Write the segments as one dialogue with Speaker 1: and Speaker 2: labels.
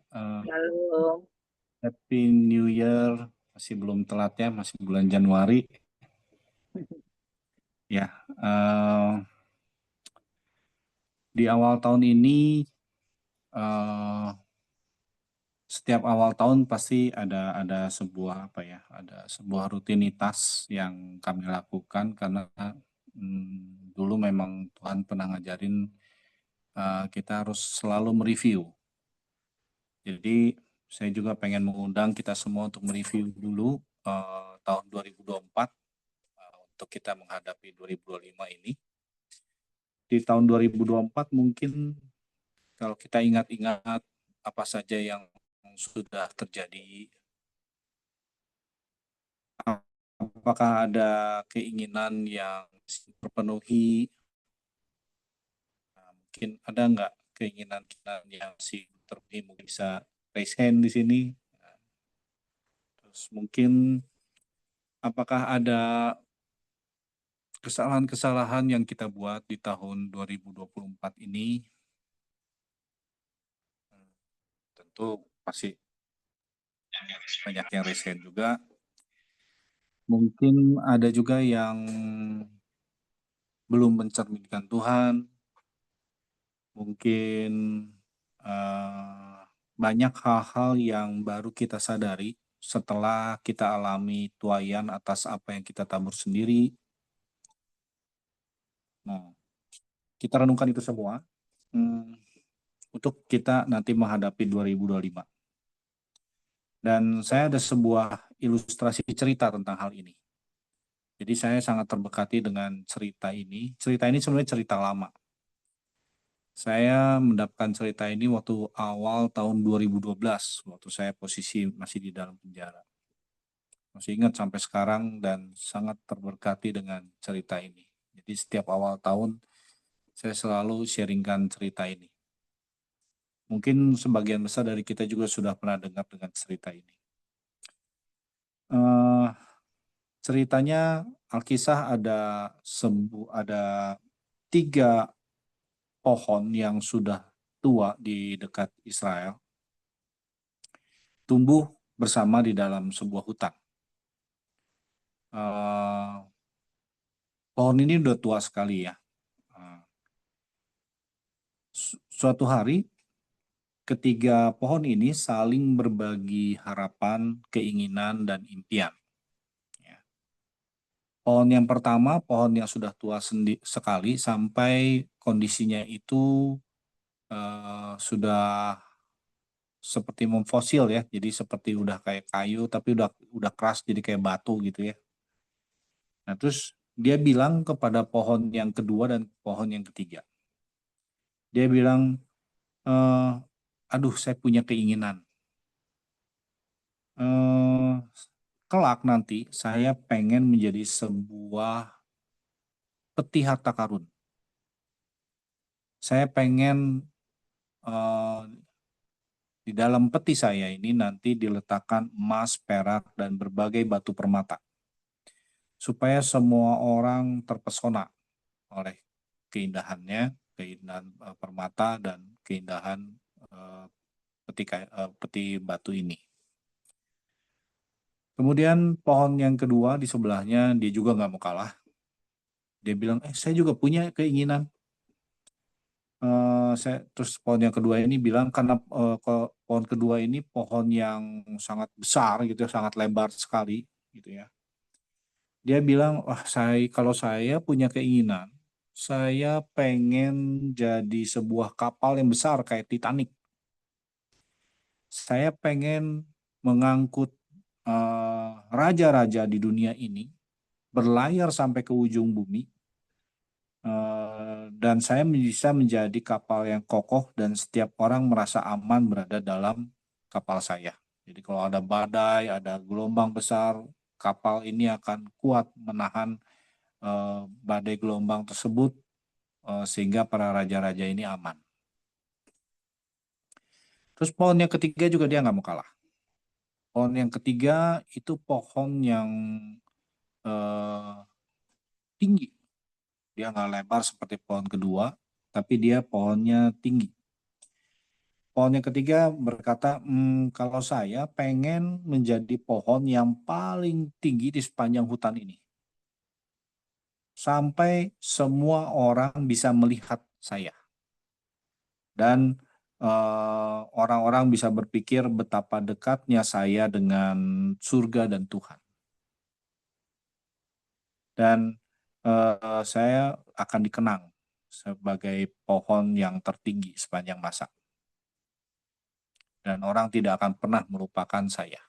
Speaker 1: Halo.
Speaker 2: Happy New Year, masih belum telat ya, masih bulan Januari. Ya, di awal tahun ini, eh, setiap awal tahun pasti ada sebuah apa ya, ada sebuah rutinitas yang kami lakukan karena dulu memang Tuhan pernah ngajarin kita harus selalu mereview. Jadi saya juga pengen mengundang kita semua untuk mereview dulu tahun 2024 untuk kita menghadapi 2025 ini. Di tahun 2024 mungkin kalau kita ingat-ingat apa saja yang sudah terjadi, apakah ada keinginan yang terpenuhi, mungkin ada nggak keinginan yang masih terpenuhi, mungkin bisa raise hand di sini. Terus mungkin apakah ada kesalahan-kesalahan yang kita buat di tahun 2024 ini, tentu pasti banyak yang raise hand juga. Mungkin ada juga yang belum mencerminkan Tuhan, mungkin banyak hal-hal yang baru kita sadari setelah kita alami tuaian atas apa yang kita tabur sendiri. Nah, kita renungkan itu semua untuk kita nanti menghadapi 2025. Dan saya ada sebuah ilustrasi cerita tentang hal ini. Jadi saya sangat terberkati dengan cerita ini. Cerita ini sebenarnya cerita lama. Saya mendapatkan cerita ini waktu awal tahun 2012, waktu saya posisi masih di dalam penjara. Masih ingat sampai sekarang dan sangat terberkati dengan cerita ini. Jadi setiap awal tahun saya selalu sharingkan cerita ini. Mungkin sebagian besar dari kita juga sudah pernah dengar dengan cerita ini. Ceritanya Alkisah ada 3 pohon yang sudah tua di dekat Israel, tumbuh bersama di dalam sebuah hutan. Pohon ini udah tua sekali ya. Suatu hari, ketiga pohon ini saling berbagi harapan, keinginan, dan impian. Ya. Pohon yang pertama, pohon yang sudah tua sekali, sampai kondisinya itu sudah seperti memfosil ya, jadi seperti udah kayak kayu, tapi udah keras, jadi kayak batu gitu ya. Nah terus dia bilang kepada pohon yang kedua dan pohon yang ketiga, dia bilang, aduh saya punya keinginan, kelak nanti saya pengen menjadi sebuah peti harta karun. Saya pengen di dalam peti saya ini nanti diletakkan emas, perak, dan berbagai batu permata. Supaya semua orang terpesona oleh keindahannya, keindahan permata, dan keindahan peti batu ini. Kemudian pohon yang kedua di sebelahnya, dia juga nggak mau kalah. Dia bilang, saya juga punya keinginan. Terus pohon yang kedua ini bilang, karena pohon kedua ini pohon yang sangat besar gitu, sangat lebar sekali gitu ya. Dia bilang, wah kalau saya punya keinginan, saya pengen jadi sebuah kapal yang besar kayak Titanic. Saya pengen mengangkut raja-raja di dunia ini, berlayar sampai ke ujung bumi, dan saya bisa menjadi kapal yang kokoh dan setiap orang merasa aman berada dalam kapal saya. Jadi kalau ada badai, ada gelombang besar, kapal ini akan kuat menahan badai gelombang tersebut, sehingga para raja-raja ini aman. Terus pohon yang ketiga juga dia nggak mau kalah. Pohon yang ketiga itu pohon yang eh, tinggi. Dia nggak lebar seperti pohon kedua, tapi dia pohonnya tinggi. Pohon yang ketiga berkata, kalau saya pengen menjadi pohon yang paling tinggi di sepanjang hutan ini. Sampai semua orang bisa melihat saya. Dan orang-orang bisa berpikir betapa dekatnya saya dengan surga dan Tuhan. Dan saya akan dikenang sebagai pohon yang tertinggi sepanjang masa. Dan orang tidak akan pernah melupakan saya.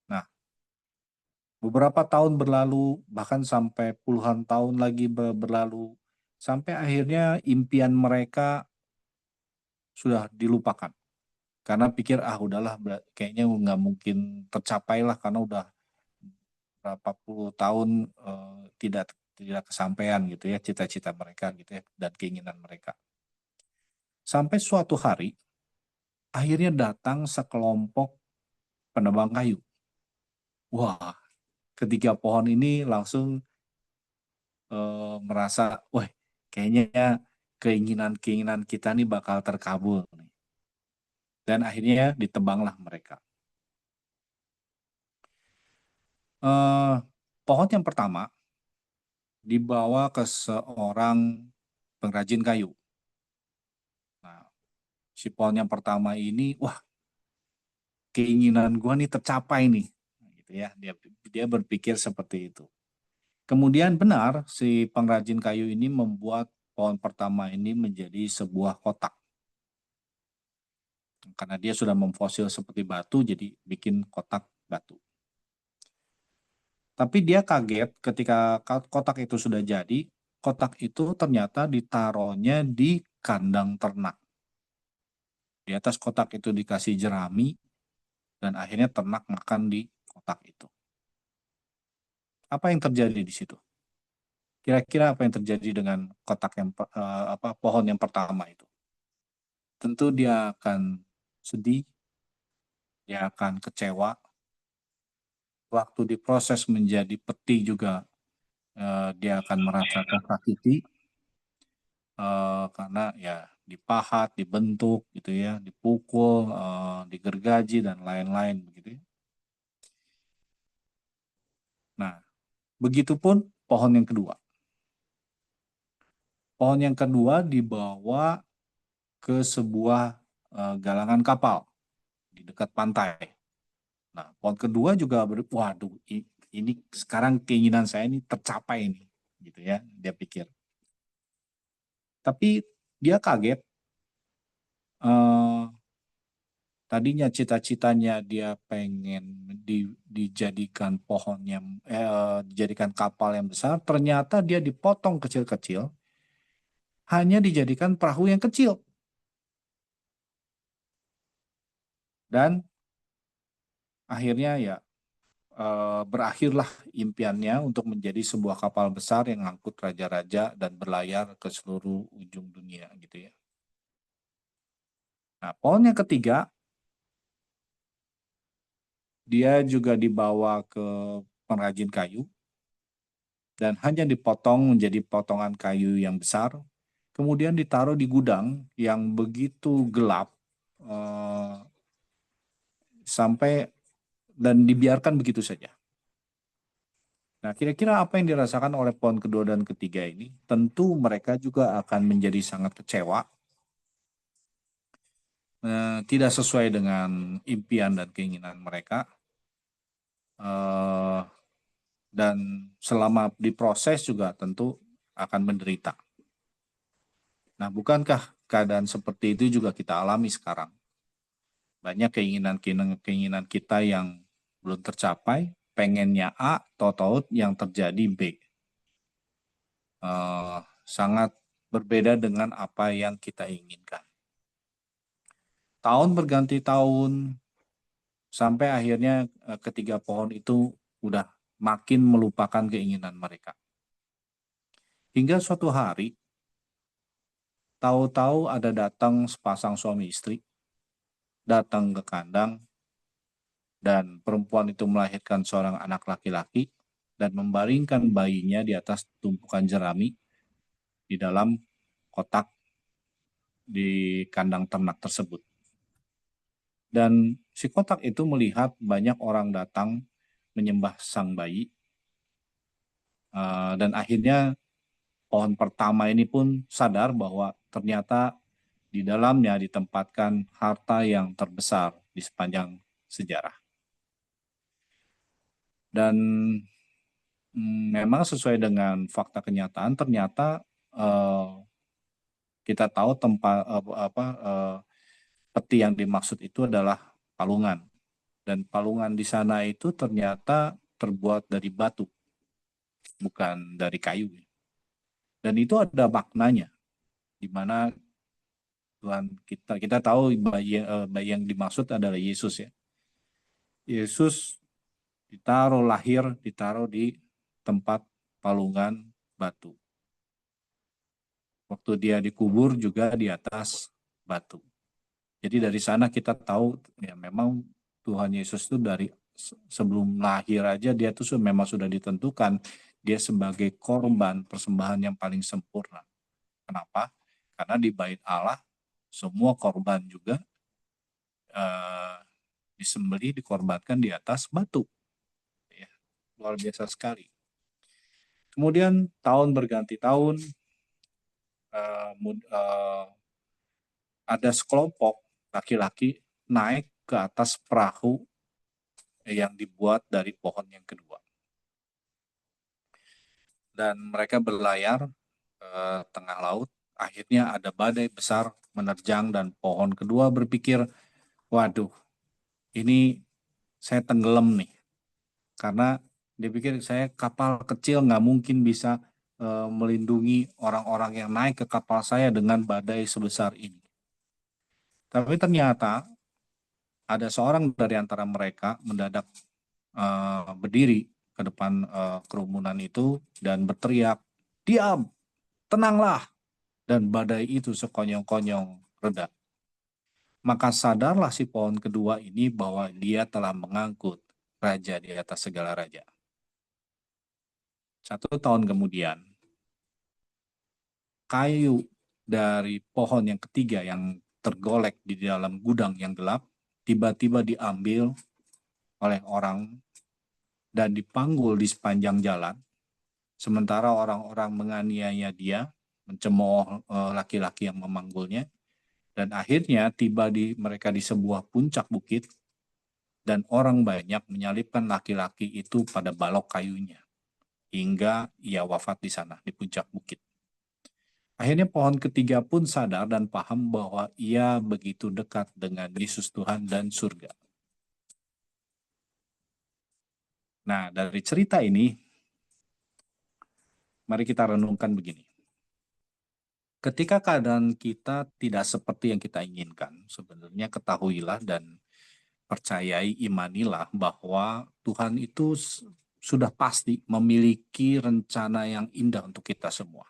Speaker 2: Nah, beberapa tahun berlalu, bahkan sampai puluhan tahun lagi berlalu, sampai akhirnya impian mereka sudah dilupakan. Karena pikir, udahlah, kayaknya nggak mungkin tercapai lah, karena udah berapa puluh tahun tidak kesampaian gitu ya, cita-cita mereka gitu ya, dan keinginan mereka. Sampai suatu hari, akhirnya datang sekelompok penebang kayu. Wah, ketiga pohon ini langsung merasa, wah, kayaknya keinginan-keinginan kita nih bakal terkabul. Dan akhirnya ditebanglah mereka. Pohon yang pertama dibawa ke seorang pengrajin kayu. Nah, si pohon yang pertama ini, wah, keinginan gua nih tercapai nih, gitu ya. Dia berpikir seperti itu. Kemudian benar si pengrajin kayu ini membuat pohon pertama ini menjadi sebuah kotak. Karena dia sudah memfosil seperti batu, jadi bikin kotak batu. Tapi dia kaget ketika kotak itu sudah jadi, kotak itu ternyata ditaruhnya di kandang ternak. Di atas kotak itu dikasih jerami, dan akhirnya ternak makan di kotak itu. Apa yang terjadi di situ? Kira-kira apa yang terjadi dengan kotak yang pohon yang pertama itu? Tentu dia akan sedih, dia akan kecewa. Waktu diproses menjadi peti juga dia akan merasa tersakiti karena ya dipahat, dibentuk gitu ya, dipukul, digergaji dan lain-lain begitu ya. Nah, begitupun pohon yang kedua. Pohon yang kedua dibawa ke sebuah galangan kapal di dekat pantai. Nah, pohon kedua juga waduh, ini sekarang keinginan saya ini tercapai ini, gitu ya, dia pikir. Tapi dia kaget, tadinya cita-citanya dia pengen dijadikan pohon yang dijadikan kapal yang besar, ternyata dia dipotong kecil-kecil, hanya dijadikan perahu yang kecil. Dan akhirnya ya berakhirlah impiannya untuk menjadi sebuah kapal besar yang ngangkut raja-raja dan berlayar ke seluruh ujung dunia gitu ya. Nah, pohon yang ketiga, dia juga dibawa ke pengrajin kayu dan hanya dipotong menjadi potongan kayu yang besar, kemudian ditaruh di gudang yang begitu gelap sampai dan dibiarkan begitu saja. Nah, kira-kira apa yang dirasakan oleh pohon kedua dan ketiga ini? Tentu mereka juga akan menjadi sangat kecewa, tidak sesuai dengan impian dan keinginan mereka, dan selama diproses juga tentu akan menderita. Nah, bukankah keadaan seperti itu juga kita alami sekarang? Banyak keinginan kita yang belum tercapai, pengennya A, tahu-tahu yang terjadi B. Sangat berbeda dengan apa yang kita inginkan. Tahun berganti tahun, sampai akhirnya ketiga pohon itu udah makin melupakan keinginan mereka. Hingga suatu hari, tahu-tahu ada datang sepasang suami istri, datang ke kandang, dan perempuan itu melahirkan seorang anak laki-laki dan membaringkan bayinya di atas tumpukan jerami di dalam kotak di kandang ternak tersebut. Dan si kotak itu melihat banyak orang datang menyembah sang bayi, dan akhirnya pohon pertama ini pun sadar bahwa ternyata di dalamnya ditempatkan harta yang terbesar di sepanjang sejarah. Dan memang sesuai dengan fakta kenyataan, ternyata kita tahu peti yang dimaksud itu adalah palungan. Dan palungan di sana itu ternyata terbuat dari batu, bukan dari kayu. Dan itu ada maknanya, di mana Tuhan kita tahu bayi yang dimaksud adalah Yesus ya. Yesus ditaruh di tempat palungan batu. Waktu dia dikubur juga di atas batu. Jadi dari sana kita tahu ya memang Tuhan Yesus itu dari sebelum lahir aja dia tuh memang sudah ditentukan dia sebagai korban persembahan yang paling sempurna. Kenapa? Karena di bait Allah semua korban juga disembelih, dikorbankan di atas batu. Ya, luar biasa sekali. Kemudian tahun berganti tahun, ada sekelompok laki-laki naik ke atas perahu yang dibuat dari pohon yang kedua. Dan mereka berlayar ke tengah laut. Akhirnya ada badai besar menerjang dan pohon kedua berpikir, waduh, ini saya tenggelam nih. Karena dia pikir saya kapal kecil nggak mungkin bisa melindungi orang-orang yang naik ke kapal saya dengan badai sebesar ini. Tapi ternyata ada seorang dari antara mereka mendadak berdiri ke depan kerumunan itu dan berteriak, "Diam, tenanglah." Dan badai itu sekonyong-konyong reda. Maka sadarlah si pohon kedua ini bahwa dia telah mengangkut raja di atas segala raja. 1 tahun kemudian, kayu dari pohon yang ketiga yang tergolek di dalam gudang yang gelap, tiba-tiba diambil oleh orang dan dipanggul di sepanjang jalan, sementara orang-orang menganiaya dia, mencemooh laki-laki yang memanggulnya, dan akhirnya tiba mereka di sebuah puncak bukit, dan orang banyak menyalibkan laki-laki itu pada balok kayunya, hingga ia wafat di sana, di puncak bukit. Akhirnya pohon ketiga pun sadar dan paham bahwa ia begitu dekat dengan Yesus Tuhan dan surga. Nah, dari cerita ini, mari kita renungkan begini. Ketika keadaan kita tidak seperti yang kita inginkan, sebenarnya ketahuilah dan percayai, imanilah bahwa Tuhan itu sudah pasti memiliki rencana yang indah untuk kita semua.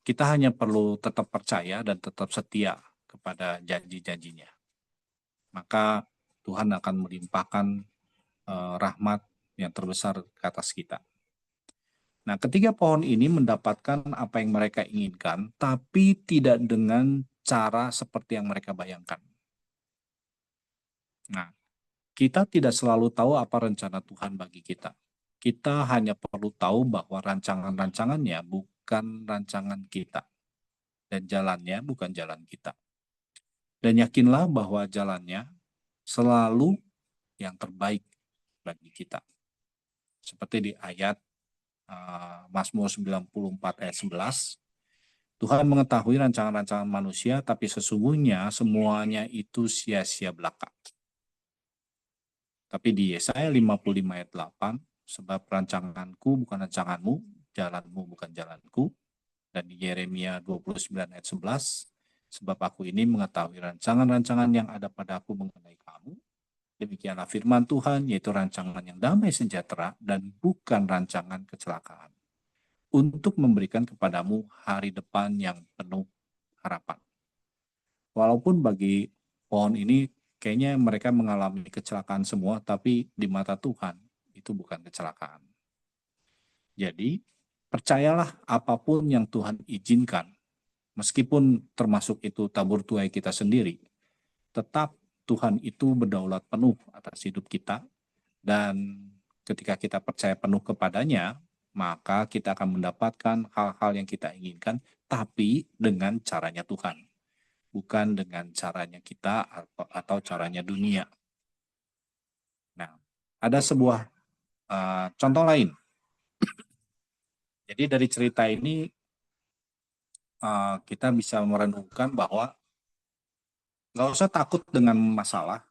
Speaker 2: Kita hanya perlu tetap percaya dan tetap setia kepada janji-janjinya. Maka Tuhan akan melimpahkan rahmat yang terbesar ke atas kita. Nah, ketiga pohon ini mendapatkan apa yang mereka inginkan, tapi tidak dengan cara seperti yang mereka bayangkan. Nah, kita tidak selalu tahu apa rencana Tuhan bagi kita. Kita hanya perlu tahu bahwa rancangan-rancangannya bukan rancangan kita. Dan jalannya bukan jalan kita. Dan yakinlah bahwa jalannya selalu yang terbaik bagi kita. Seperti di ayat Mazmur 94 ayat 11, Tuhan mengetahui rancangan-rancangan manusia, tapi sesungguhnya semuanya itu sia-sia belaka. Tapi di Yesaya 55 ayat 8, sebab rancanganku bukan rancanganmu, jalanmu bukan jalanku. Dan di Yeremia 29 ayat 11, sebab aku ini mengetahui rancangan-rancangan yang ada padaku mengenai kamu. Demikianlah firman Tuhan, yaitu rancangan yang damai sejahtera dan bukan rancangan kecelakaan, untuk memberikan kepadamu hari depan yang penuh harapan. Walaupun bagi pohon ini kayaknya mereka mengalami kecelakaan semua, tapi di mata Tuhan itu bukan kecelakaan. Jadi percayalah apapun yang Tuhan izinkan, meskipun termasuk itu tabur tuai kita sendiri, tetap Tuhan itu berdaulat penuh atas hidup kita, dan ketika kita percaya penuh kepadanya, maka kita akan mendapatkan hal-hal yang kita inginkan, tapi dengan caranya Tuhan, bukan dengan caranya kita atau caranya dunia. Nah, ada sebuah contoh lain. Jadi dari cerita ini kita bisa merenungkan bahwa nggak usah takut dengan masalah,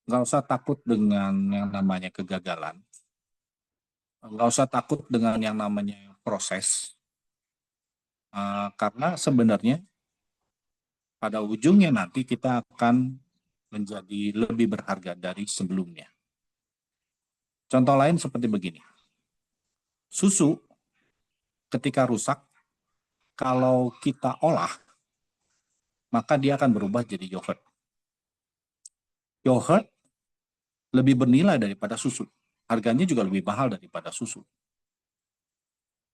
Speaker 2: nggak usah takut dengan yang namanya kegagalan, nggak usah takut dengan yang namanya proses, karena sebenarnya pada ujungnya nanti kita akan menjadi lebih berharga dari sebelumnya. Contoh lain seperti begini, susu ketika rusak, kalau kita olah, maka dia akan berubah jadi yogurt. Yogurt lebih bernilai daripada susu. Harganya juga lebih mahal daripada susu.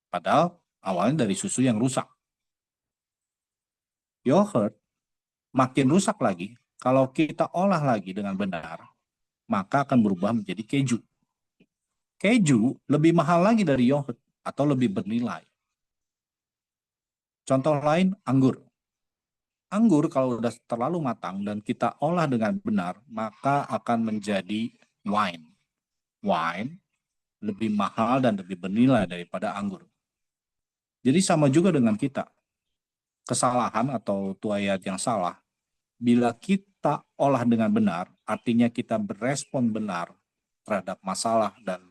Speaker 2: Padahal awalnya dari susu yang rusak. Yogurt makin rusak lagi, kalau kita olah lagi dengan benar, maka akan berubah menjadi keju. Keju lebih mahal lagi dari yogurt atau lebih bernilai. Contoh lain, anggur. Anggur kalau sudah terlalu matang dan kita olah dengan benar, maka akan menjadi wine. Wine lebih mahal dan lebih bernilai daripada anggur. Jadi sama juga dengan kita. Kesalahan atau tuayat yang salah, bila kita olah dengan benar, artinya kita berespon benar terhadap masalah dan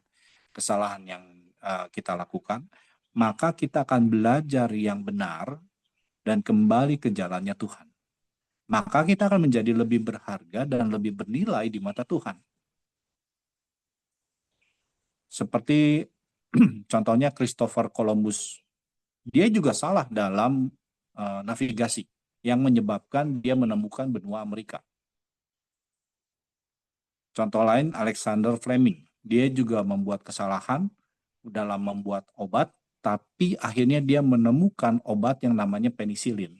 Speaker 2: kesalahan yang kita lakukan, maka kita akan belajar yang benar dan kembali ke jalannya Tuhan. Maka kita akan menjadi lebih berharga dan lebih bernilai di mata Tuhan. Seperti contohnya Christopher Columbus. Dia juga salah dalam navigasi yang menyebabkan dia menemukan benua Amerika. Contoh lain, Alexander Fleming. Dia juga membuat kesalahan dalam membuat obat, tapi akhirnya dia menemukan obat yang namanya penisilin.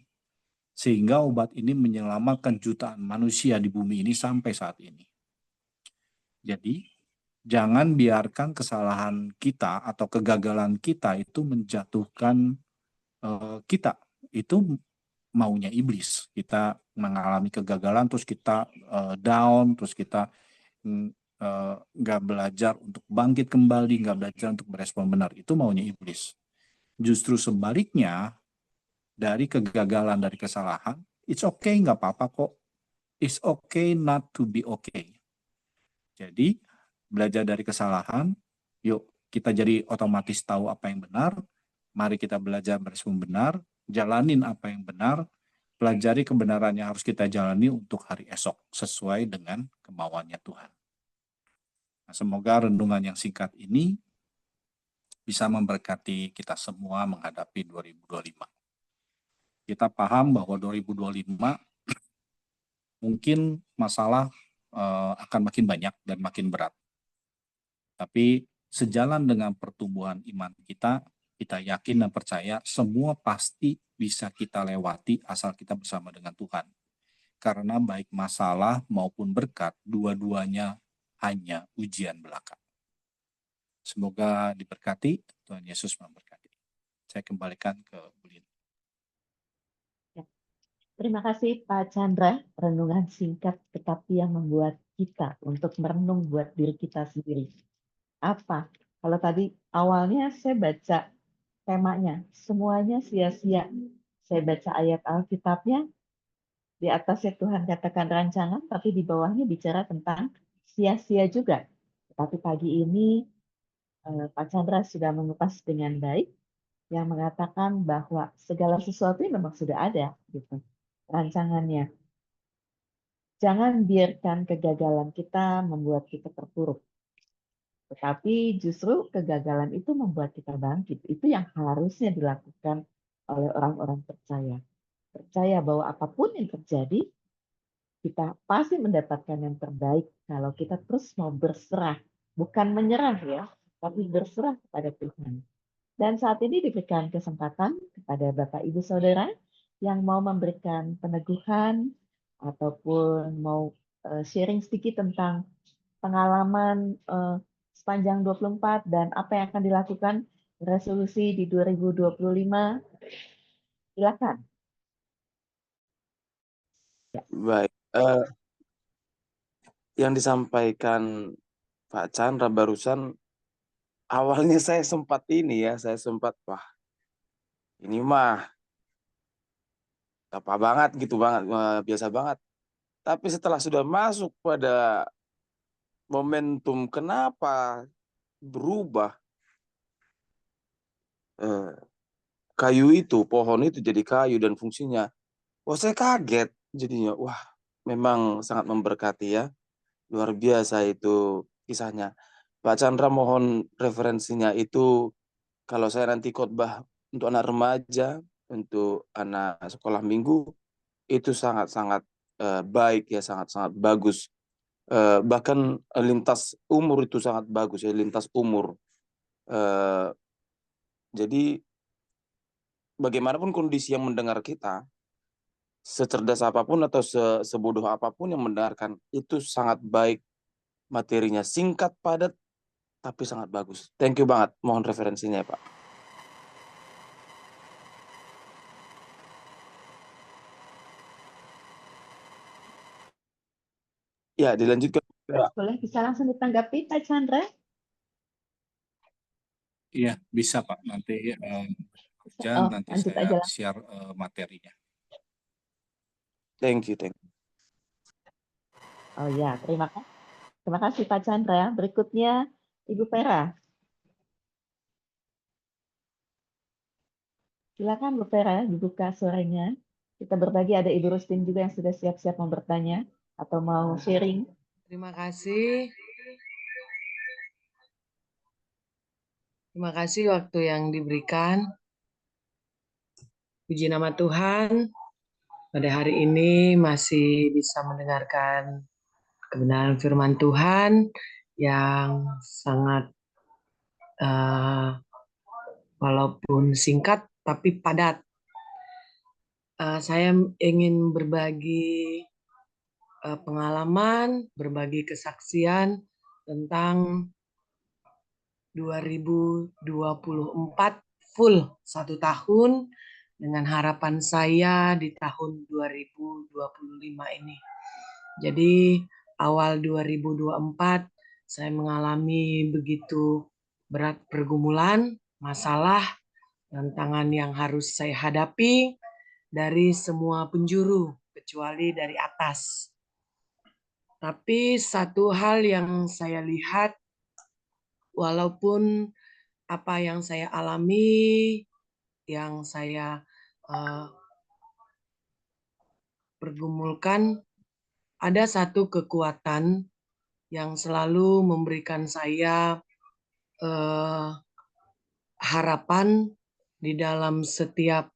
Speaker 2: Sehingga obat ini menyelamatkan jutaan manusia di bumi ini sampai saat ini. Jadi, jangan biarkan kesalahan kita atau kegagalan kita itu menjatuhkan kita. Itu maunya iblis. Kita mengalami kegagalan, terus kita down, terus kita nggak belajar untuk bangkit kembali, nggak belajar untuk berespon benar. Itu maunya iblis. Justru sebaliknya, dari kegagalan, dari kesalahan, it's okay, nggak apa-apa kok. It's okay not to be okay. Jadi, belajar dari kesalahan, yuk kita jadi otomatis tahu apa yang benar, mari kita belajar berespon benar, jalanin apa yang benar, pelajari kebenaran yang harus kita jalani untuk hari esok, sesuai dengan kemauannya Tuhan. Nah, semoga renungan yang singkat ini bisa memberkati kita semua menghadapi 2025. Kita paham bahwa 2025 mungkin masalah akan makin banyak dan makin berat. Tapi sejalan dengan pertumbuhan iman kita, kita yakin dan percaya semua pasti bisa kita lewati asal kita bersama dengan Tuhan. Karena baik masalah maupun berkat, dua-duanya hanya ujian belaka. Semoga diberkati, Tuhan Yesus memberkati. Saya kembalikan ke Bu Lina.
Speaker 1: Terima kasih Pak Chandra, renungan singkat tetapi yang membuat kita untuk merenung buat diri kita sendiri. Apa? Kalau tadi awalnya saya baca temanya, semuanya sia-sia. Saya baca ayat Alkitabnya, di atasnya Tuhan katakan rancangan, tapi di bawahnya bicara tentang sia-sia juga. Tapi pagi ini Pak Chandra sudah mengupas dengan baik, yang mengatakan bahwa segala sesuatu memang sudah ada, gitu, rancangannya. Jangan biarkan kegagalan kita membuat kita terpuruk. Tetapi justru kegagalan itu membuat kita bangkit. Itu yang harusnya dilakukan oleh orang-orang percaya. Percaya bahwa apapun yang terjadi, kita pasti mendapatkan yang terbaik kalau kita terus mau berserah. Bukan menyerah ya, tapi berserah kepada Tuhan. Dan saat ini diberikan kesempatan kepada Bapak Ibu Saudara yang mau memberikan peneguhan ataupun mau sharing sedikit tentang pengalaman sepanjang 24 dan apa yang akan dilakukan resolusi di 2025. Silakan. Ya.
Speaker 3: Baik, yang disampaikan Pak Chandra barusan, awalnya saya sempat wah ini mah apa banget gitu banget, biasa banget. Tapi setelah sudah masuk pada momentum kenapa berubah, kayu itu, pohon itu jadi kayu dan fungsinya, wah saya kaget jadinya. Wah, memang sangat memberkati ya, luar biasa itu kisahnya. Pak Chandra mohon referensinya itu, kalau saya nanti khotbah untuk anak remaja, untuk anak sekolah minggu, itu sangat-sangat baik ya, sangat-sangat bagus. Bahkan lintas umur itu sangat bagus ya, lintas umur. Jadi bagaimanapun kondisi yang mendengar kita, secerdas apapun atau sebodoh apapun yang mendengarkan, itu sangat baik materinya, singkat, padat, tapi sangat bagus. Thank you banget. Mohon referensinya ya Pak. Ya, dilanjutkan.
Speaker 1: Boleh bisa langsung ditanggapi Pak Chandra?
Speaker 2: Iya, bisa Pak. Nanti nanti
Speaker 1: Lanjut
Speaker 2: saya
Speaker 1: aja lah.
Speaker 2: share materinya.
Speaker 3: Thank you.
Speaker 1: Oh ya, terima kasih Pak Chandra. Berikutnya Ibu Pera. Silakan Bu Pera, dibuka suaranya. Kita berbagi, ada Ibu Rustin juga yang sudah siap-siap mau bertanya atau mau sharing.
Speaker 4: Terima kasih. Terima kasih waktu yang diberikan. Puji nama Tuhan, pada hari ini masih bisa mendengarkan kebenaran firman Tuhan yang sangat walaupun singkat tapi padat. Saya ingin berbagi pengalaman, berbagi kesaksian tentang 2024 full 1 tahun dengan harapan saya di tahun 2025 ini. Jadi awal 2024 saya mengalami begitu berat pergumulan, masalah, tantangan yang harus saya hadapi dari semua penjuru kecuali dari atas. Tapi satu hal yang saya lihat, walaupun apa yang saya alami, yang saya pergumulkan, ada satu kekuatan yang selalu memberikan saya harapan di dalam setiap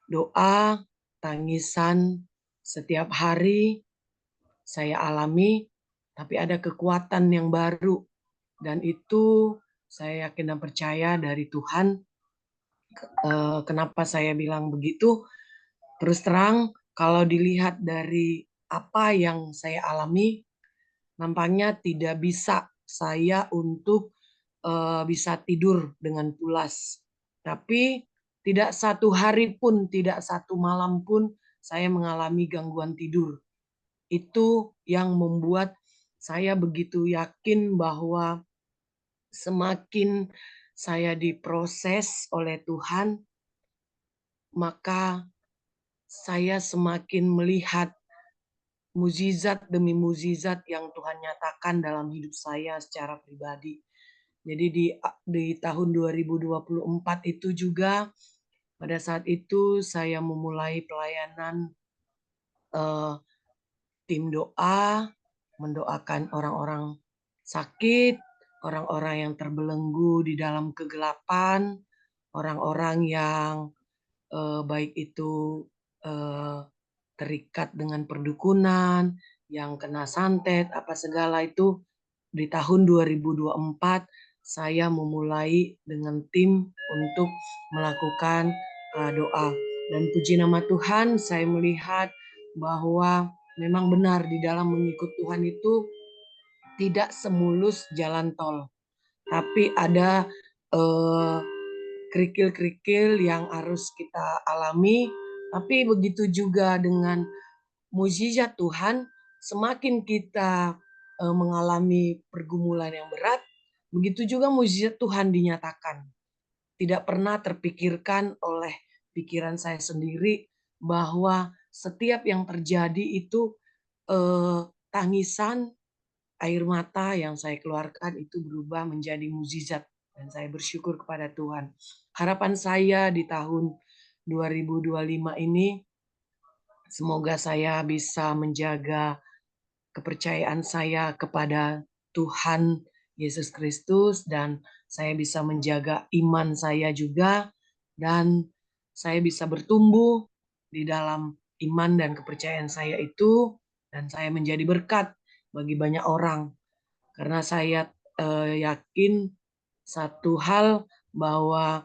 Speaker 4: doa, tangisan, setiap hari saya alami, tapi ada kekuatan yang baru. Dan itu saya yakin dan percaya dari Tuhan. Kenapa saya bilang begitu? Terus terang, kalau dilihat dari apa yang saya alami, nampaknya tidak bisa saya untuk bisa tidur dengan pulas. Tapi tidak satu hari pun, tidak satu malam pun saya mengalami gangguan tidur. Itu yang membuat saya begitu yakin bahwa semakin saya diproses oleh Tuhan, maka saya semakin melihat mukjizat demi mukjizat yang Tuhan nyatakan dalam hidup saya secara pribadi. Jadi di tahun 2024 itu juga, pada saat itu saya memulai pelayanan tim doa, mendoakan orang-orang sakit, orang-orang yang terbelenggu di dalam kegelapan, orang-orang yang baik itu terikat dengan perdukunan, yang kena santet, apa segala itu di tahun 2024 saya memulai dengan tim untuk melakukan doa. Dan puji nama Tuhan, saya melihat bahwa memang benar di dalam mengikut Tuhan itu tidak semulus jalan tol, tapi ada kerikil-kerikil yang harus kita alami. Tapi begitu juga dengan mukjizat Tuhan, semakin kita mengalami pergumulan yang berat, begitu juga mukjizat Tuhan dinyatakan. Tidak pernah terpikirkan oleh pikiran saya sendiri bahwa setiap yang terjadi itu tangisan, air mata yang saya keluarkan itu berubah menjadi mukjizat, dan saya bersyukur kepada Tuhan. Harapan saya di tahun 2025 ini, semoga saya bisa menjaga kepercayaan saya kepada Tuhan Yesus Kristus, dan saya bisa menjaga iman saya juga, dan saya bisa bertumbuh di dalam iman dan kepercayaan saya itu, dan saya menjadi berkat bagi banyak orang. Karena saya yakin satu hal, bahwa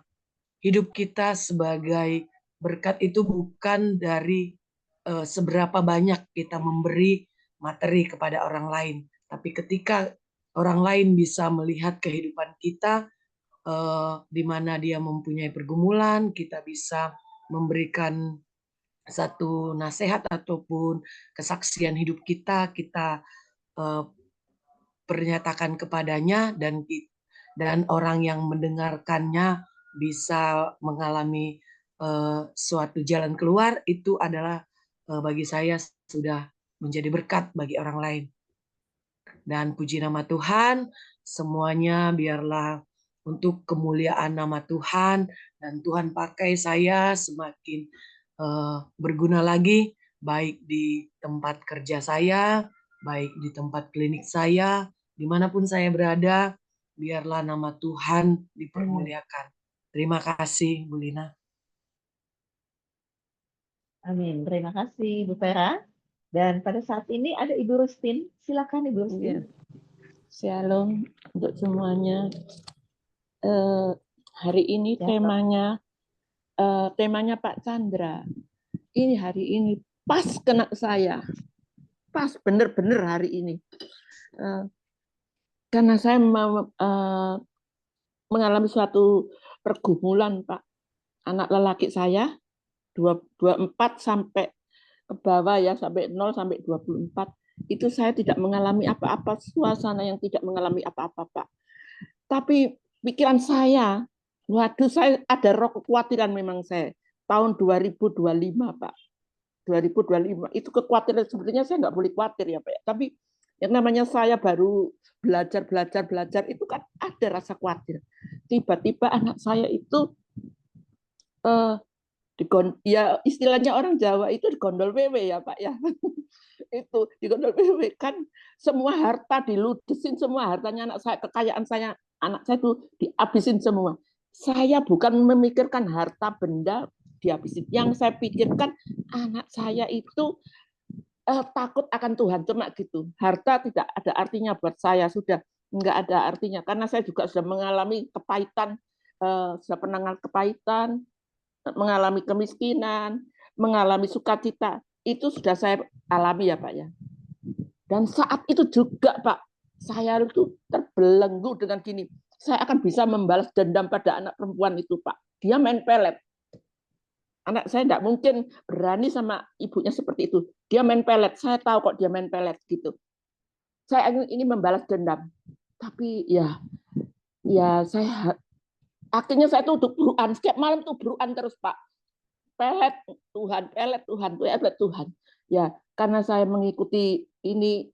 Speaker 4: hidup kita sebagai berkat itu bukan dari seberapa banyak kita memberi materi kepada orang lain, tapi ketika orang lain bisa melihat kehidupan kita di mana dia mempunyai pergumulan, kita bisa memberikan satu nasihat ataupun kesaksian hidup kita pernyatakan kepadanya, dan orang yang mendengarkannya bisa mengalami suatu jalan keluar, itu adalah bagi saya sudah menjadi berkat bagi orang lain. Dan puji nama Tuhan, semuanya biarlah untuk kemuliaan nama Tuhan, dan Tuhan pakai saya semakin berguna lagi, baik di tempat kerja saya, baik di tempat klinik saya, dimanapun saya berada, biarlah nama Tuhan dipermuliakan. Terima kasih, Bu Lina.
Speaker 1: Amin. Terima kasih, Bu Vera. Dan pada saat ini ada Ibu Rustin. Silakan Ibu Rustin.
Speaker 5: Shalom untuk semuanya. Hari ini
Speaker 1: Ya,
Speaker 5: temanya Pak Chandra. Ini hari ini pas kena saya, pas bener-bener hari ini. Karena saya mengalami suatu pergumulan, Pak. Anak lelaki saya 24 sampai ke bawah ya, sampai 0 sampai 24. Itu saya tidak mengalami apa-apa, suasana yang tidak mengalami apa-apa, Pak. Tapi pikiran saya, waduh, saya ada roh kekhawatiran memang saya. Tahun 2025, Pak. 2025 itu kekhawatiran, sebenarnya saya nggak boleh khawatir ya, Pak. Tapi yang namanya saya baru belajar itu kan ada rasa khawatir. Tiba-tiba anak saya itu ya istilahnya orang Jawa itu digondol wewe ya Pak ya. Itu digondol wewe kan, semua harta diludesin, semua hartanya anak saya, kekayaan saya, anak saya itu dihabisin semua. Saya bukan memikirkan harta benda dihabisin. Yang saya pikirkan anak saya itu takut akan Tuhan, cuma gitu. Harta tidak ada artinya buat saya, sudah nggak ada artinya, karena saya juga sudah mengalami kepahitan, sudah pernah kepahitan, mengalami kemiskinan, mengalami sukacita, itu sudah saya alami ya Pak ya. Dan saat itu juga Pak, saya itu terbelenggu dengan gini, saya akan bisa membalas dendam pada anak perempuan itu Pak. Dia main pelet. Anak saya tidak mungkin berani sama ibunya seperti itu. Dia main pelet, saya tahu kok dia main pelet gitu. Saya ingin membalas dendam. Tapi ya saya akhirnya saya tuh beruan, setiap malam tuh beruan terus Pak. Pelet Tuhan, pelet Tuhan, pelet Tuhan. Ya, karena saya mengikuti ini,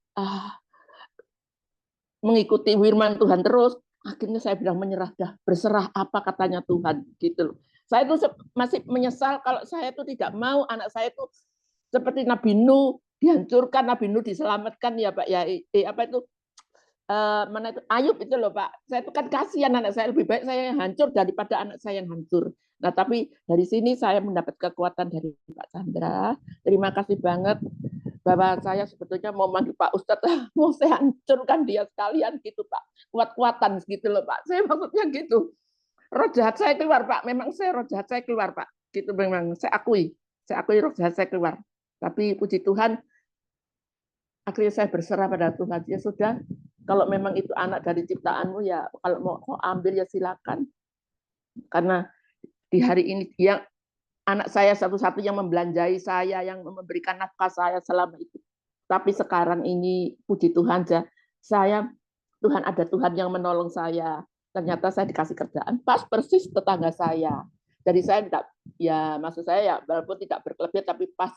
Speaker 5: mengikuti firman Tuhan terus, akhirnya saya bilang menyerah dah, berserah apa katanya Tuhan gitu loh. Saya tuh masih menyesal kalau saya tuh tidak mau anak saya tuh seperti Nabi Nuh dihancurkan, Nabi Nuh diselamatkan ya Pak ya. Apa itu? Mana itu Ayub itu loh Pak. Saya itu kan kasihan anak saya, lebih baik saya yang hancur daripada anak saya yang hancur. Nah, tapi dari sini saya mendapat kekuatan dari Pak Chandra. Terima kasih banget. bahwa saya sebetulnya mau manggil Pak Ustadz, mau saya hancurkan dia sekalian gitu Pak, kuat-kuatan gitu loh Pak, saya maksudnya gitu. Roh jahat saya keluar Pak, memang roh jahat saya keluar Pak, gitu memang saya akui roh jahat saya keluar. Tapi puji Tuhan, akhirnya saya berserah pada Tuhan. Ya sudah, kalau memang itu anak dari ciptaanmu ya, kalau mau ambil ya silakan. Karena di hari ini dia anak saya satu-satunya yang membelanjai saya, yang memberikan nafkah saya selama itu. Tapi sekarang ini puji Tuhan saya Tuhan ada Tuhan yang menolong saya. Ternyata saya dikasih kerjaan pas persis tetangga saya. Jadi saya tidak, ya maksud saya ya walaupun tidak berkelebihan tapi pas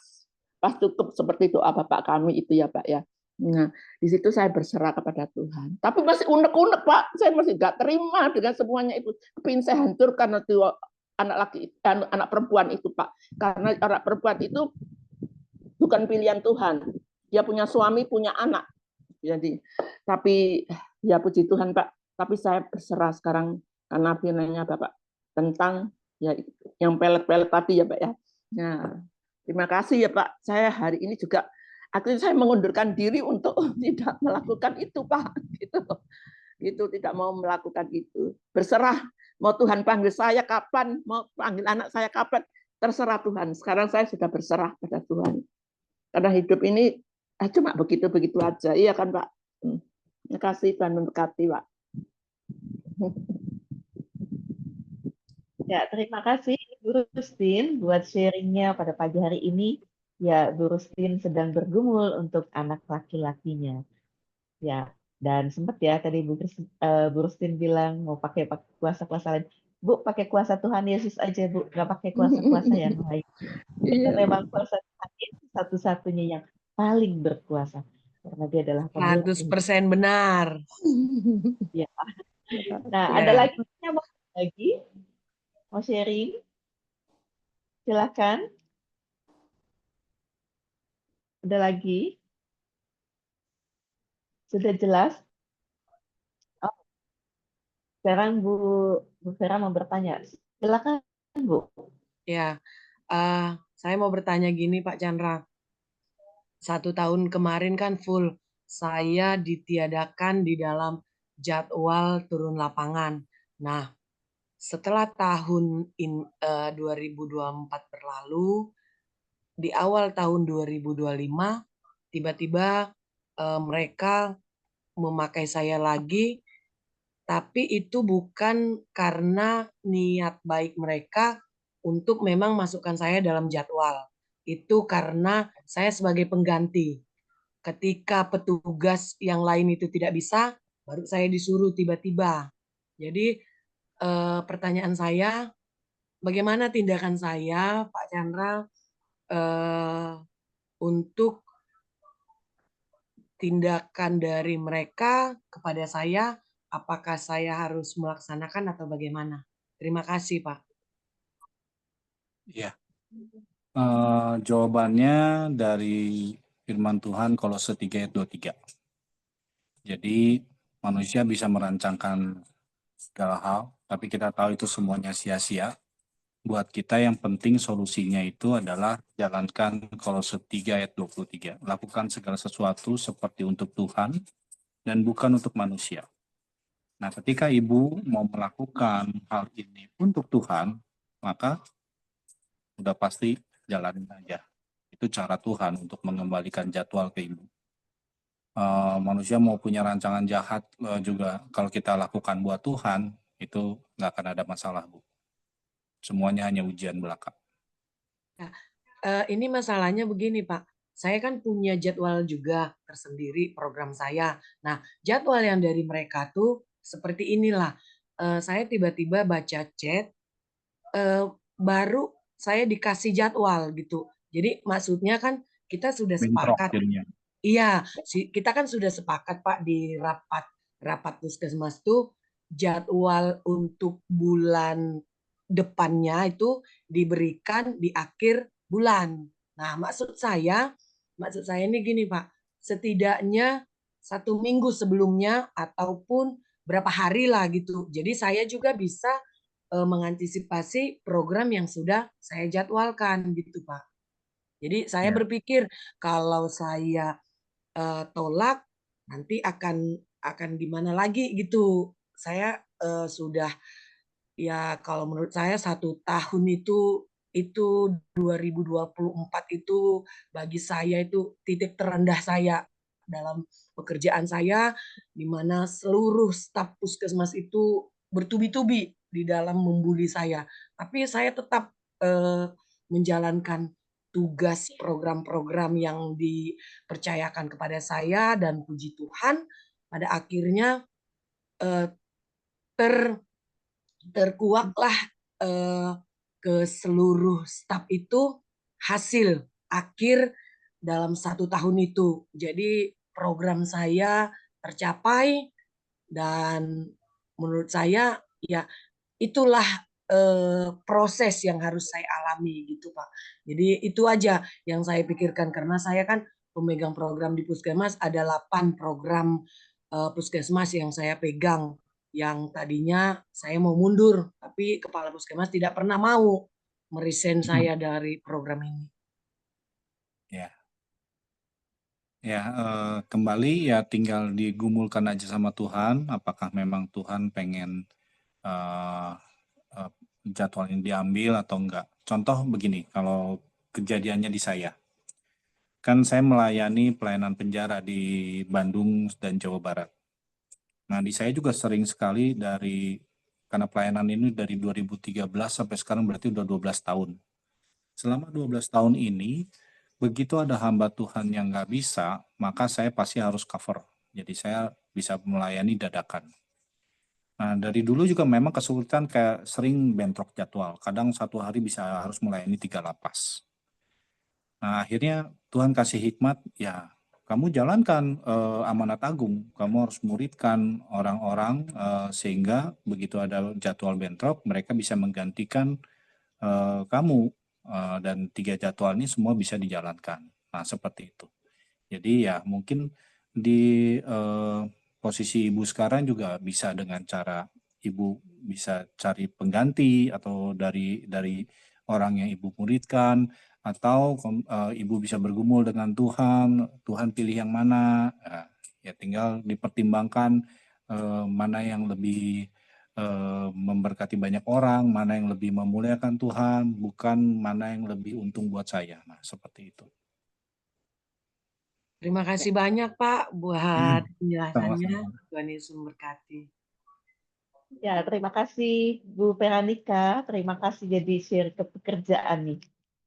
Speaker 5: cukup seperti doa Bapak kami itu ya Pak ya. Nah, di situ saya berserah kepada Tuhan. Tapi masih unek-unek Pak, saya masih nggak terima dengan semuanya itu. Kepingin saya hancurkan itu anak perempuan itu Pak. Karena anak perempuan itu bukan pilihan Tuhan. Dia punya suami, punya anak. Jadi, tapi ya puji Tuhan Pak. Tapi saya berserah sekarang karena firman-Nya Bapak tentang ya yang pelet-pelet tadi ya Pak ya. Nah, terima kasih ya Pak. Saya hari ini juga akhirnya saya mengundurkan diri untuk tidak melakukan itu Pak. Gitu tidak mau melakukan itu. Berserah. Mau Tuhan panggil saya kapan, mau panggil anak saya kapan, terserah Tuhan. Sekarang saya sudah berserah pada Tuhan. Karena hidup ini cuma begitu-begitu aja. Iya kan Pak? Terima kasih Tuhan memberkati Pak.
Speaker 1: Ya, terima kasih Bu Rustin buat sharingnya pada pagi hari ini. Ya, Bu Rustin sedang bergumul untuk anak laki-lakinya. Ya, dan sempat ya tadi Bu Rustin bilang mau pakai kuasa-kuasa lain. Bu, pakai kuasa Tuhan Yesus aja, Bu. Nggak pakai kuasa-kuasa yang lain. Karena memang kuasa Tuhan Yesus satu-satunya yang paling berkuasa. Karena dia adalah pemilik
Speaker 4: 100% benar.
Speaker 1: Ya. Nah, ada lagi yang mau sharing? Silakan. Ada lagi? Sudah jelas? Oh, sekarang Bu Vera mau bertanya. Silakan, Bu.
Speaker 4: Ya, saya mau bertanya gini Pak Chandra. 1 tahun kemarin kan full saya ditiadakan di dalam jadwal turun lapangan. Nah, setelah tahun 2024 berlalu, di awal tahun 2025 tiba-tiba mereka memakai saya lagi, tapi itu bukan karena niat baik mereka untuk memang masukkan saya dalam jadwal. Itu karena saya sebagai pengganti. Ketika petugas yang lain itu tidak bisa, baru saya disuruh tiba-tiba. Jadi pertanyaan saya, bagaimana tindakan saya, Pak Chandra, untuk tindakan dari mereka kepada saya, apakah saya harus melaksanakan atau bagaimana? Terima kasih, Pak.
Speaker 2: Iya. Jawabannya dari firman Tuhan Kolose 3 ayat 23. Jadi manusia bisa merancangkan segala hal, tapi kita tahu itu semuanya sia-sia. Buat kita yang penting solusinya itu adalah jalankan Kolose 3 ayat 23. Lakukan segala sesuatu seperti untuk Tuhan dan bukan untuk manusia. Nah, ketika ibu mau melakukan hal ini untuk Tuhan, maka udah pasti jalanin aja. Itu cara Tuhan untuk mengembalikan jadwal ke ibu. Manusia mau punya rancangan jahat juga, kalau kita lakukan buat Tuhan, itu nggak akan ada masalah, Bu. Semuanya hanya ujian belaka.
Speaker 4: Nah, ini masalahnya begini, Pak. Saya kan punya jadwal juga tersendiri program saya. Nah, jadwal yang dari mereka tuh seperti inilah. Saya tiba-tiba baca chat, baru saya dikasih jadwal gitu. Jadi maksudnya kan kita sudah sepakat. Iya, kita kan sudah sepakat Pak di rapat puskesmas tuh jadwal untuk bulan depannya itu diberikan di akhir bulan. Nah, maksud saya ini gini Pak, setidaknya 1 minggu sebelumnya ataupun berapa hari lah gitu. Jadi saya juga bisa mengantisipasi program yang sudah saya jadwalkan gitu Pak. Jadi saya
Speaker 2: Ya.
Speaker 4: berpikir kalau saya tolak nanti akan gimana lagi gitu. Saya sudah ya kalau menurut saya 1 tahun itu 2024 itu bagi saya itu titik terendah saya dalam pekerjaan saya, di mana seluruh staf puskesmas itu bertubi-tubi di dalam membuli saya. Tapi saya tetap menjalankan tugas program-program yang dipercayakan kepada saya dan puji Tuhan pada akhirnya ter terkuaklah ke seluruh staf itu hasil akhir dalam 1 tahun itu. Jadi program saya tercapai dan menurut saya ya itulah proses yang harus saya alami gitu Pak. Jadi itu aja yang saya pikirkan karena saya kan pemegang program di Puskesmas ada 8 program Puskesmas yang saya pegang. Yang tadinya saya mau mundur, tapi kepala Puskesmas tidak pernah mau meresign saya dari program ini.
Speaker 2: Ya. Ya, kembali ya tinggal digumulkan aja sama Tuhan, apakah memang Tuhan pengen jadwal ini diambil atau enggak. Contoh begini, kalau kejadiannya di saya. Kan saya melayani pelayanan penjara di Bandung dan Jawa Barat. Nah, di saya juga sering sekali karena pelayanan ini dari 2013 sampai sekarang berarti udah 12 tahun. Selama 12 tahun ini, begitu ada hamba Tuhan yang nggak bisa, maka saya pasti harus cover. Jadi saya bisa melayani dadakan. Nah, dari dulu juga memang kesulitan kayak sering bentrok jadwal. Kadang satu hari bisa harus melayani 3 lapas. Nah, akhirnya Tuhan kasih hikmat, ya kamu jalankan amanat agung. Kamu harus muridkan orang-orang sehingga begitu ada jadwal bentrok, mereka bisa menggantikan kamu. Dan 3 jadwal ini semua bisa dijalankan. Nah, seperti itu. Jadi ya mungkin di posisi ibu sekarang juga bisa dengan cara ibu bisa cari pengganti atau dari orang yang ibu muridkan, atau ibu bisa bergumul dengan Tuhan, Tuhan pilih yang mana, ya tinggal dipertimbangkan mana yang lebih memberkati banyak orang, mana yang lebih memuliakan Tuhan, bukan mana yang lebih untung buat saya. Nah, seperti itu.
Speaker 4: Terima kasih banyak Pak buat penjelasannya.
Speaker 2: Sama-sama.
Speaker 4: Tuhan Yesus memberkati.
Speaker 1: Ya, terima kasih Bu Veronica. Terima kasih jadi share ke pekerjaan nih.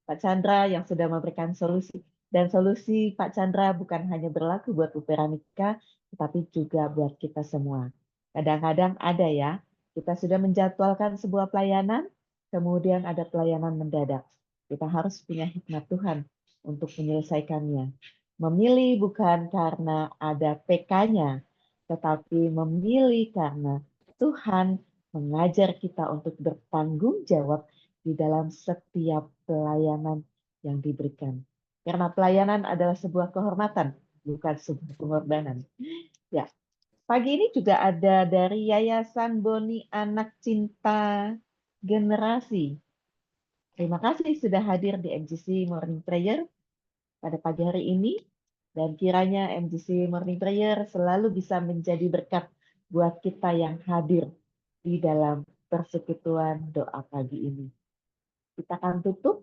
Speaker 1: Pak Chandra yang sudah memberikan solusi. Dan solusi Pak Chandra bukan hanya berlaku buat Bu Veronica, tetapi juga buat kita semua. Kadang-kadang ada ya, kita sudah menjadwalkan sebuah pelayanan, kemudian ada pelayanan mendadak. Kita harus punya hikmat Tuhan untuk menyelesaikannya. Memilih bukan karena ada PK-nya, tetapi memilih karena Tuhan mengajar kita untuk bertanggung jawab di dalam setiap pelayanan yang diberikan. Karena pelayanan adalah sebuah kehormatan, bukan sebuah pengorbanan. Ya, pagi ini juga ada dari Yayasan Boni Anak Cinta Generasi. Terima kasih sudah hadir di MGC Morning Prayer pada pagi hari ini. Dan kiranya MGC Morning Prayer selalu bisa menjadi berkat buat kita yang hadir di dalam persekutuan doa pagi ini. Kita akan tutup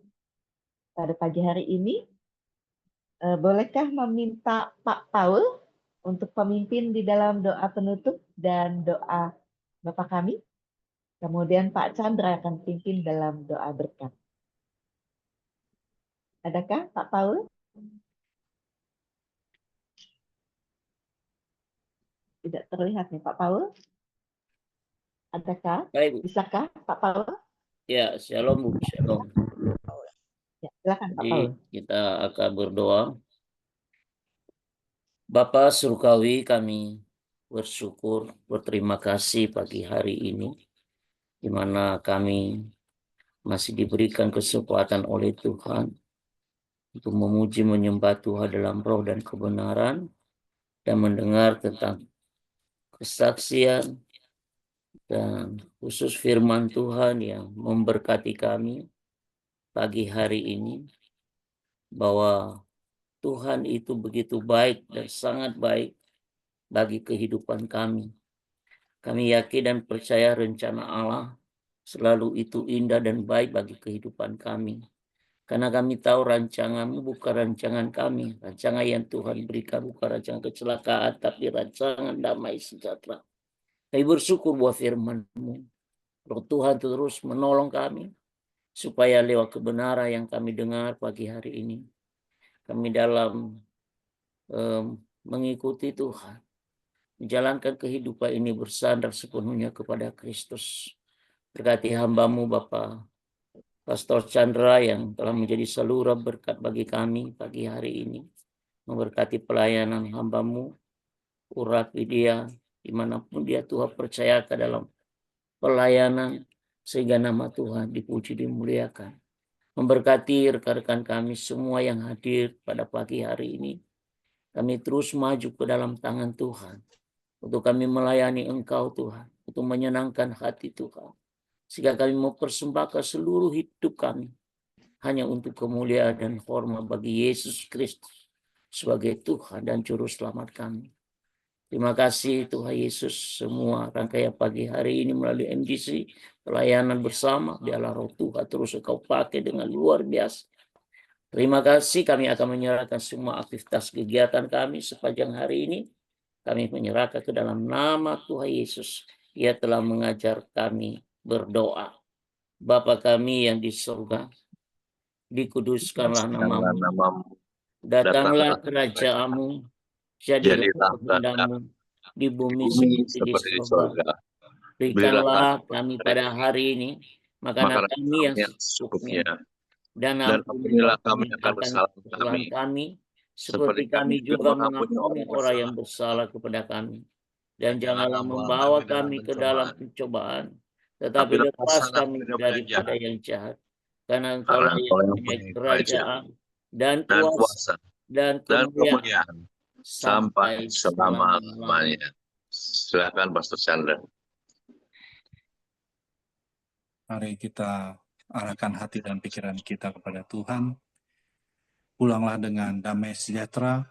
Speaker 1: pada pagi hari ini. Bolehkah meminta Pak Paul untuk pemimpin di dalam doa penutup dan doa Bapak kami? Kemudian Pak Chandra akan pimpin dalam doa berkat. Adakah Pak Paul? Tidak terlihat nih Pak Paul. Adakah?
Speaker 6: Baik, Bu.
Speaker 1: Bisakah Pak Paul?
Speaker 6: Ya, shalom Bu, shalom.
Speaker 1: Ya, silakan Pak
Speaker 6: Jadi
Speaker 1: Paul.
Speaker 6: kita akan berdoa. Bapa surgawi, kami bersyukur, berterima kasih pagi hari ini, di mana kami masih diberikan kesempatan oleh Tuhan untuk memuji menyembah Tuhan dalam roh dan kebenaran, dan mendengar tentang kesaksian dan khusus firman Tuhan yang memberkati kami pagi hari ini. bahwa Tuhan itu begitu baik dan sangat baik bagi kehidupan kami. Kami yakin dan percaya rencana Allah selalu itu indah dan baik bagi kehidupan kami. Karena kami tahu rancangan-Mu bukan rancangan kami. Rancangan yang Tuhan berikan bukan rancangan kecelakaan, tapi rancangan damai sejahtera. Kami bersyukur buat firman-Mu. Roh Tuhan terus menolong kami, supaya lewat kebenaran yang kami dengar pagi hari ini, kami dalam mengikuti Tuhan, menjalankan kehidupan ini bersandar sepenuhnya kepada Kristus. Berkati hamba-Mu Bapa Pastor Chandra yang telah menjadi saluran berkat bagi kami pagi hari ini. Memberkati pelayanan hamba-Mu, Urat Widya, dimanapun dia Tuhan percayakan dalam pelayanan, sehingga nama Tuhan dipuji dimuliakan. Memberkati rekan-rekan kami semua yang hadir pada pagi hari ini. Kami terus maju ke dalam tangan Tuhan, untuk kami melayani Engkau Tuhan, untuk menyenangkan hati Tuhan. Sehingga kami mau persembahkan seluruh hidup kami hanya untuk kemuliaan dan hormat bagi Yesus Kristus sebagai Tuhan dan Juru Selamat kami. Terima kasih Tuhan Yesus, semua rangkaian pagi hari ini melalui MGC, pelayanan bersama, biarlah Roh Tuhan terus Engkau pakai dengan luar biasa. Terima kasih, kami akan menyerahkan semua aktivitas kegiatan kami sepanjang hari ini. Kami menyerahkan ke dalam nama Tuhan Yesus. Ia telah mengajar kami berdoa. Bapa kami yang di surga, dikuduskanlah nama-Mu, datanglah kerajaan-Mu, jadilah kehendak-Mu di bumi seperti di surga. Berikanlah kami pada hari ini makanan kami yang secukupnya, dan ampunilah kami akan kesalahan kami, seperti kami juga mengampuni orang yang bersalah kepada kami. Dan janganlah membawa kami ke dalam pencobaan, tetapi lepas kami daripada yang jahat. Karena Engkau yang mempunyai kerajaan dan kuasa dan kemuliaan sampai selama-lamanya.
Speaker 7: Silakan Pastor Chandra.
Speaker 2: Mari kita arahkan hati dan pikiran kita kepada Tuhan. Pulanglah dengan damai sejahtera,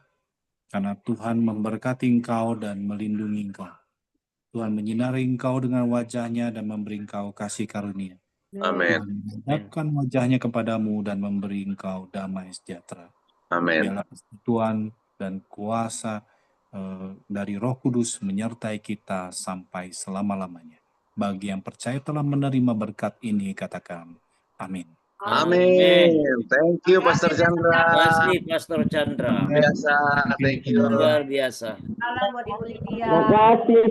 Speaker 2: karena Tuhan memberkati engkau dan melindungi engkau. Tuhan menyinari engkau dengan wajah-Nya dan memberi engkau kasih karunia.
Speaker 7: Amin.
Speaker 2: Menghadapkan wajah-Nya kepadamu dan memberi engkau damai sejahtera.
Speaker 7: Amin.
Speaker 2: Biarlah persekutuan dan kuasa dari Roh Kudus menyertai kita sampai selama-lamanya. Bagi yang percaya telah menerima berkat ini, katakan amin.
Speaker 7: Amin. Thank you Pastor Chandra.
Speaker 6: Terima kasih Pastor Chandra.
Speaker 7: Biasa. Thank you.
Speaker 6: Luar biasa.
Speaker 1: Terima kasih.